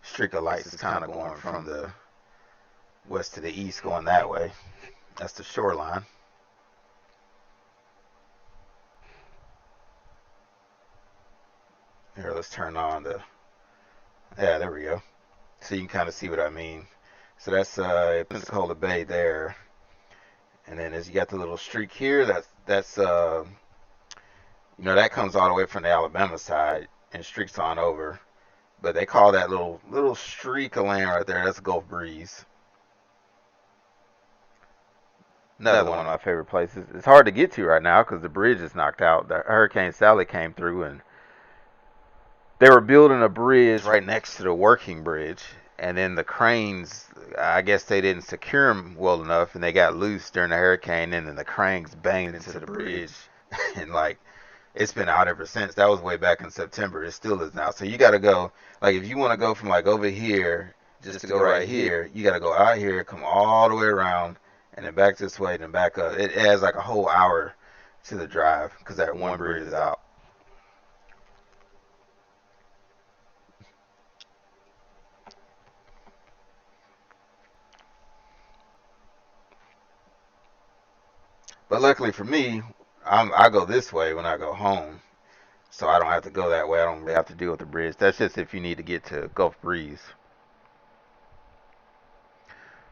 streak of lights is kind of going from the west to the east going that way. That's the shoreline. Here, let's turn on the, yeah, there we go. So you can kind of see what I mean. So that's Pensacola Bay there. And then as you got the little streak here, that's that comes all the way from the Alabama side and streaks on over. But they call that little streak of land right there, that's Gulf Breeze. Another one of my favorite places. It's hard to get to right now because the bridge is knocked out. The Hurricane Sally came through, and they were building a bridge right next to the working bridge. And then the cranes, I guess they didn't secure them well enough, and they got loose during the hurricane, and then the cranes banged into the bridge. And like, it's been out ever since. That was way back in September. It still is now. So you got to go, like, if you want to go from like over here just to go right here, you got to go out here, come all the way around, and then back this way, then back up. It adds like a whole hour to the drive because that one bridge is out. But luckily for me, I go this way when I go home, so I don't have to go that way. I don't really have to deal with the bridge. That's just if you need to get to Gulf Breeze.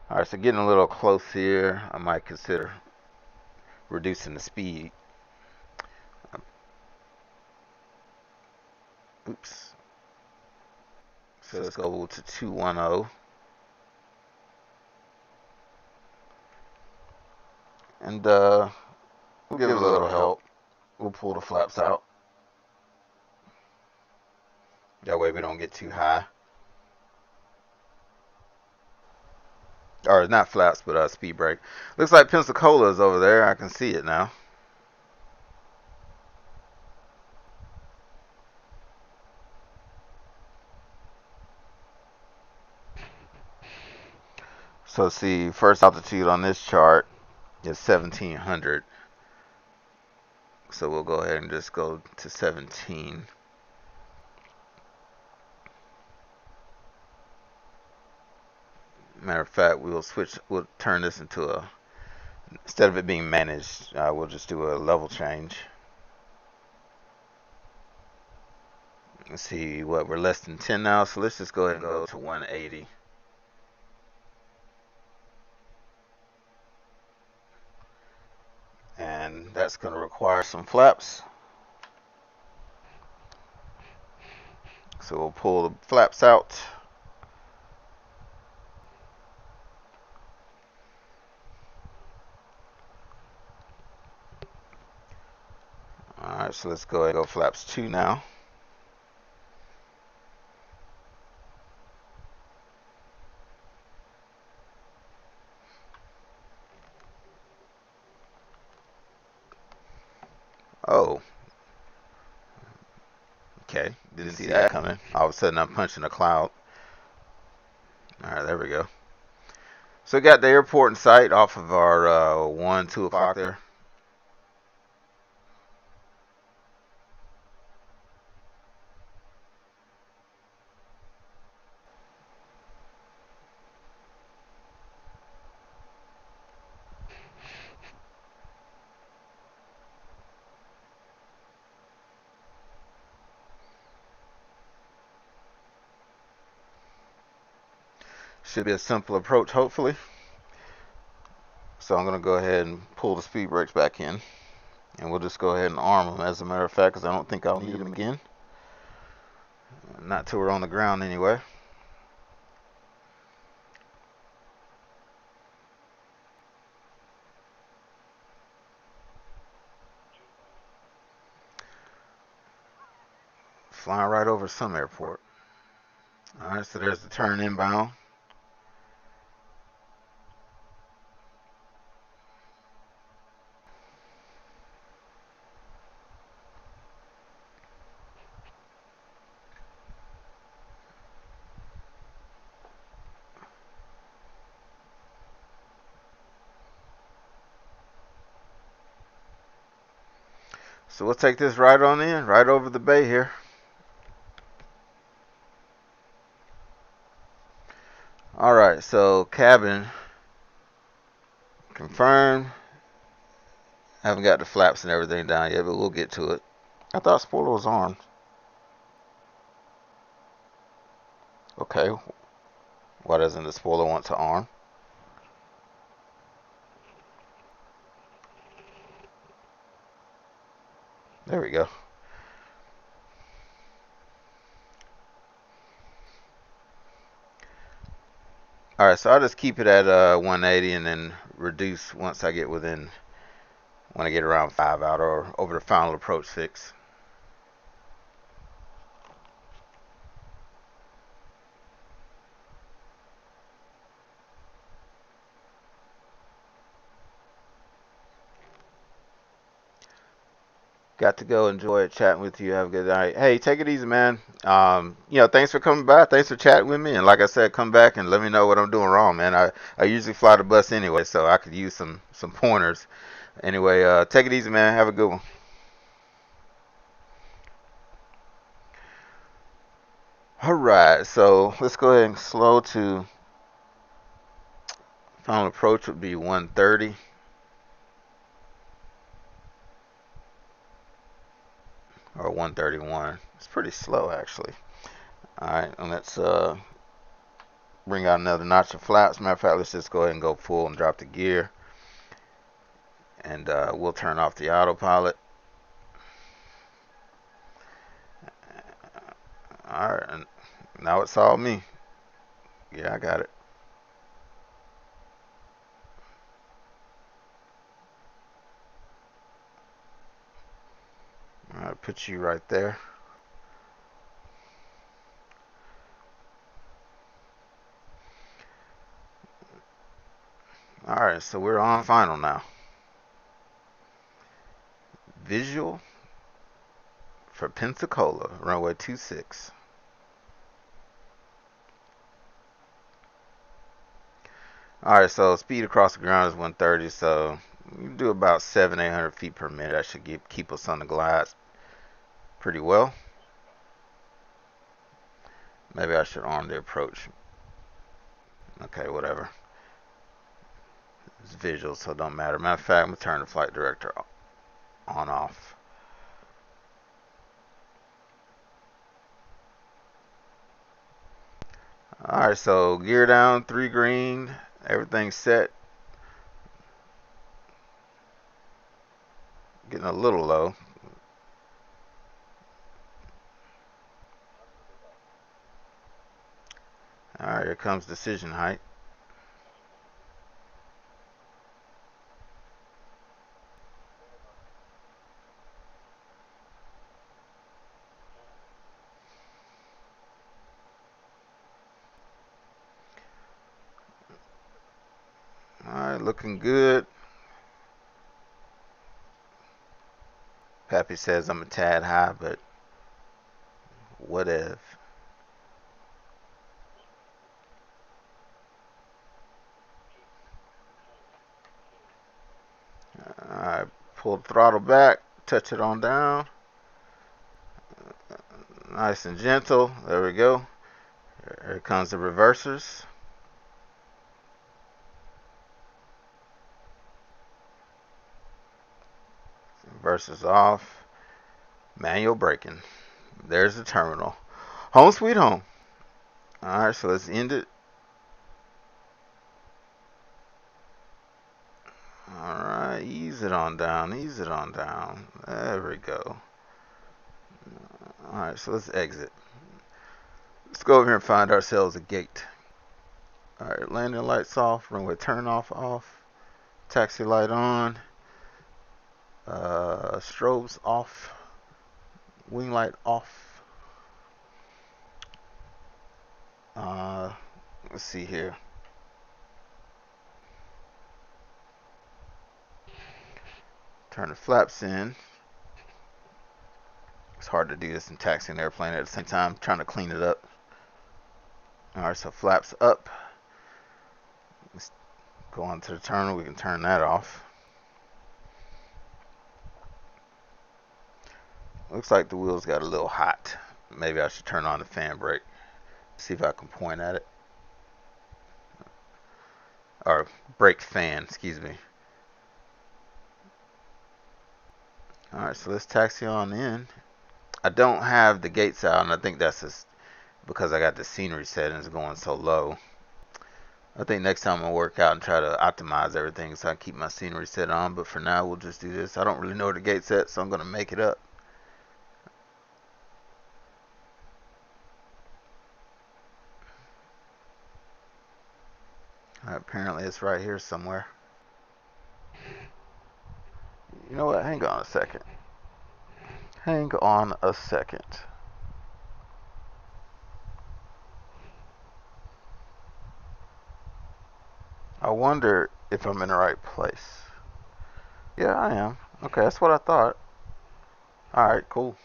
All right, so getting a little close here, I might consider reducing the speed. Oops. So let's go to 210. And we'll give it a little help. We'll pull the flaps out. That way we don't get too high. Or not flaps, but speed brake. Looks like Pensacola is over there. I can see it now. So see, first altitude on this chart is 1700. So we'll go ahead and just go to 17. Matter of fact, we'll turn this into instead of it being managed, we'll just do a level change. Let's see what, we're less than 10 now, so let's just go ahead and go to 180. And that's going to require some flaps. So we'll pull the flaps out. Alright, so let's go ahead and go flaps 2 now. Oh. Okay, didn't see that coming. All of a sudden I'm punching a cloud. Alright, there we go. So we got the airport in sight off of our 1, 2 o'clock there. Should be a simple approach, hopefully. So I'm going to go ahead and pull the speed brakes back in. And we'll just go ahead and arm them, as a matter of fact, because I don't think I'll need them again. Not till we're on the ground anyway. Flying right over some airport. Alright, so there's the turn inbound. So we'll take this right on in, right over the bay here. Alright, so cabin confirmed. Haven't got the flaps and everything down yet, but we'll get to it. I thought spoiler was on. Okay. Why doesn't the spoiler want to arm? There we go. Alright, so I'll just keep it at 180 and then reduce once I get within, when I get around 5 out or over the final approach 6. Got to go. Enjoy it chatting with you. Have a good night. Hey, take it easy, man. Thanks for coming by. Thanks for chatting with me. And like I said, come back and let me know what I'm doing wrong, man. I usually fly the bus anyway, so I could use some pointers. Anyway, take it easy, man. Have a good one. Alright, so let's go ahead and slow to final approach would be 130. Or 131. It's pretty slow, actually. Alright, and let's bring out another notch of flaps. Matter of fact, let's just go ahead and go full and drop the gear. And we'll turn off the autopilot. Alright, and now it's all me. Yeah, I got it. Alright, put you right there. Alright, so we're on final now. Visual for Pensacola, runway 26. Alright, so speed across the ground is 130, so you do about 700-800 feet per minute. That should keep us on the glides pretty well. Maybe I should arm the approach. Okay, whatever. It's visual, so it don't matter. Matter of fact, I'm going to turn the flight director on off. Alright, so gear down, 3 green, everything's set. Getting a little low. Alright, here comes decision height. Alright, looking good. Pappy says I'm a tad high, but what if? Alright, pull the throttle back, touch it on down. Nice and gentle. There we go. Here comes the reversers. Reversers off. Manual braking. There's the terminal. Home sweet home. Alright, so let's end it. Ease it on down. Ease it on down. There we go. Alright, so let's exit. Let's go over here and find ourselves a gate. Alright, landing lights off. Runway turn off. Taxi light on. Strobes off. Wing light off. Let's see here. Turn the flaps in. It's hard to do this in taxiing an airplane at the same time, trying to clean it up. Alright, so flaps up. Let's go on to the terminal. We can turn that off. Looks like the wheels got a little hot. Maybe I should turn on the fan brake. See if I can point at it. Or brake fan, excuse me. Alright, so let's taxi on in. I don't have the gates out, and I think that's just because I got the scenery settings going so low. I think next time I'll work out and try to optimize everything so I can keep my scenery set on. But for now, we'll just do this. I don't really know where the gate's at, so I'm going to make it up. Apparently it's right here somewhere. You know what? Hang on a second. Hang on a second. I wonder if I'm in the right place. Yeah, I am. Okay, that's what I thought. Alright, cool.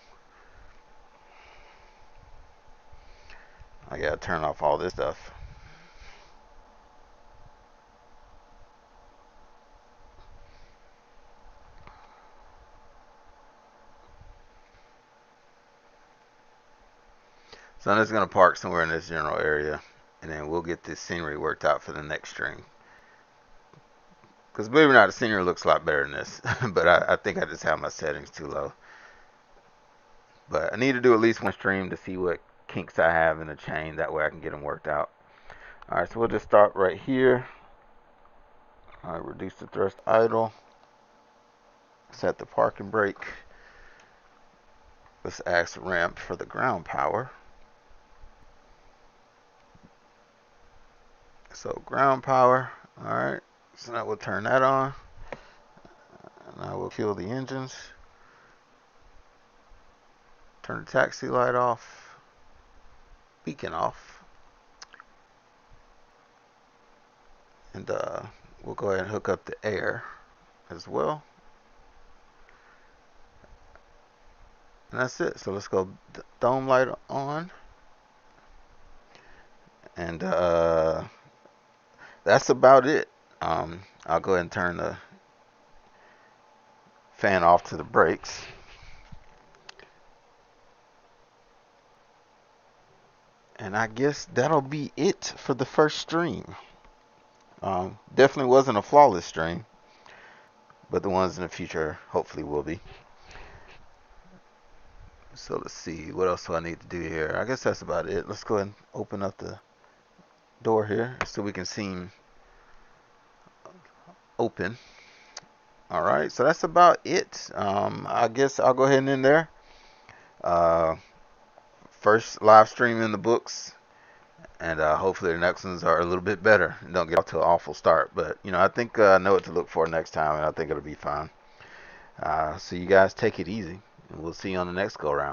I gotta turn off all this stuff. So I'm just going to park somewhere in this general area, and then we'll get this scenery worked out for the next stream. Because believe it or not, the scenery looks a lot better than this. But I think I just have my settings too low. But I need to do at least one stream to see what kinks I have in the chain. That way I can get them worked out. Alright, so we'll just start right here. Alright, reduce the thrust idle. Set the parking brake. Let's ask the ramp for the ground power. So ground power. Alright, so now we'll turn that on. And I will kill the engines. Turn the taxi light off. Beacon off. And we'll go ahead and hook up the air as well. And that's it. So let's go dome light on. And that's about it. I'll go ahead and turn the fan off to the brakes. And I guess that'll be it for the first stream. Definitely wasn't a flawless stream, but the ones in the future hopefully will be. So let's see, what else do I need to do here? I guess that's about it. Let's go ahead and open up the door here so we can see open. Alright, so that's about it. I guess I'll go ahead and end there. First live stream in the books, and hopefully the next ones are a little bit better and don't get off to an awful start. But you know, I think I know what to look for next time, and I think it'll be fine. So you guys take it easy, and we'll see you on the next go round.